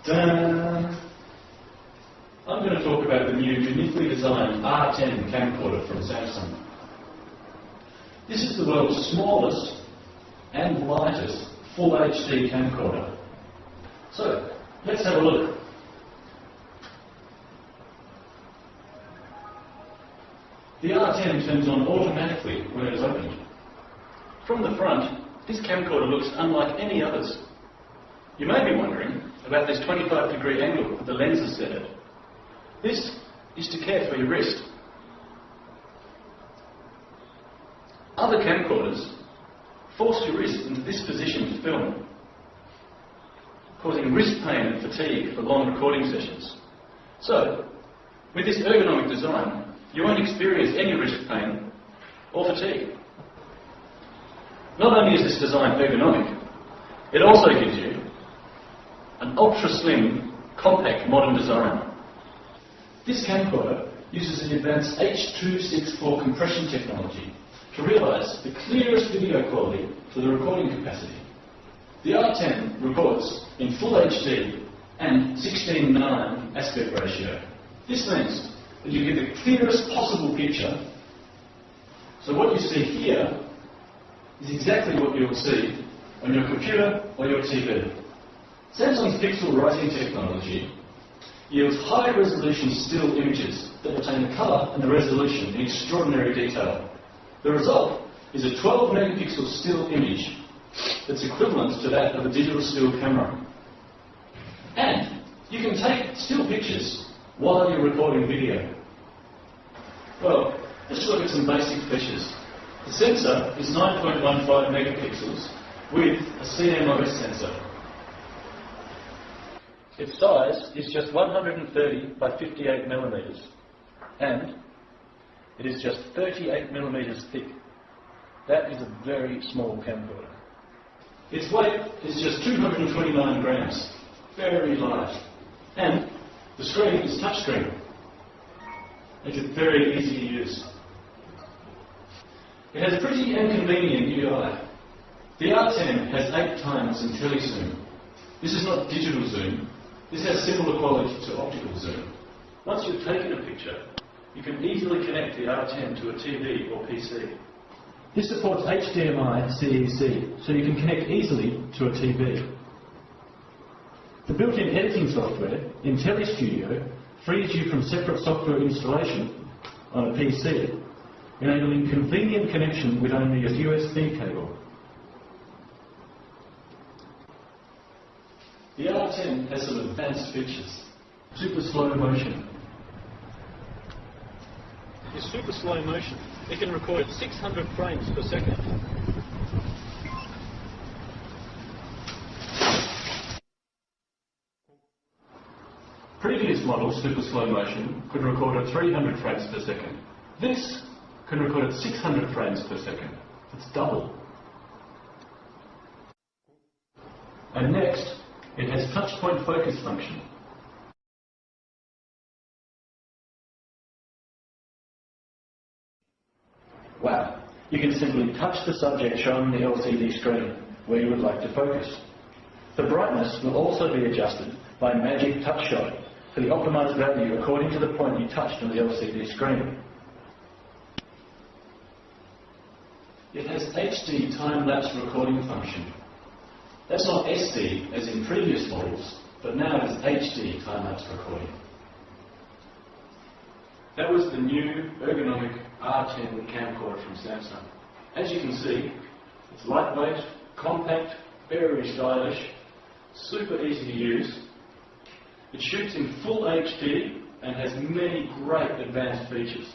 I'm going to talk about the new uniquely designed R10 camcorder from Samsung. This is the world's smallest and lightest full HD camcorder. So, let's have a look. The R10 turns on automatically when it is opened. From the front, this camcorder looks unlike any others. You may be wondering about this 25-degree angle that the lens is set at. This is to care for your wrist. Other camcorders force your wrist into this position to film, causing wrist pain and fatigue for long recording sessions. So, with this ergonomic design, you won't experience any wrist pain or fatigue. Not only is this design ergonomic, it also gives you an ultra-slim, compact modern design. This camcorder uses an advanced H.264 compression technology to realise the clearest video quality for the recording capacity. The R10 records in Full HD and 16:9 aspect ratio. This means that you get the clearest possible picture. So what you see here is exactly what you'll see on your computer or your TV. Samsung's pixel writing technology yields high-resolution still images that retain the colour and the resolution in extraordinary detail. The result is a 12-megapixel still image that's equivalent to that of a digital still camera. And you can take still pictures while you're recording video. Well, let's look at some basic features. The sensor is 9.15 megapixels with a CMOS sensor. Its size is just 130 by 58 millimeters, and it is just 38 millimeters thick. That is a very small camcorder. Its weight is just 229 grams, very light, and the screen is touchscreen. Makes it very easy to use. It has a pretty and convenient UI. The R10 has 8 times in telezoom. This is not digital zoom. This has similar quality to optical zoom. Once you've taken a picture, you can easily connect the R10 to a TV or PC. This supports HDMI CEC, so you can connect easily to a TV. The built-in editing software, IntelliStudio, frees you from separate software installation on a PC, enabling convenient connection with only a USB cable. The R10 has some advanced features. Super slow motion. With super slow motion, it can record at 600 frames per second. Previous models, super slow motion, could record at 300 frames per second. This can record at 600 frames per second. It's double. And next, it has touch point focus function. Wow, you can simply touch the subject shown on the LCD screen where you would like to focus. The brightness will also be adjusted by Magic Touch Shot for the optimized value according to the point you touched on the LCD screen. It has HD time-lapse recording function. That's not SD as in previous models, but now it is HD time-lapse recording. That was the new ergonomic R10 camcorder from Samsung. As you can see, it's lightweight, compact, very stylish, super easy to use. It shoots in full HD and has many great advanced features.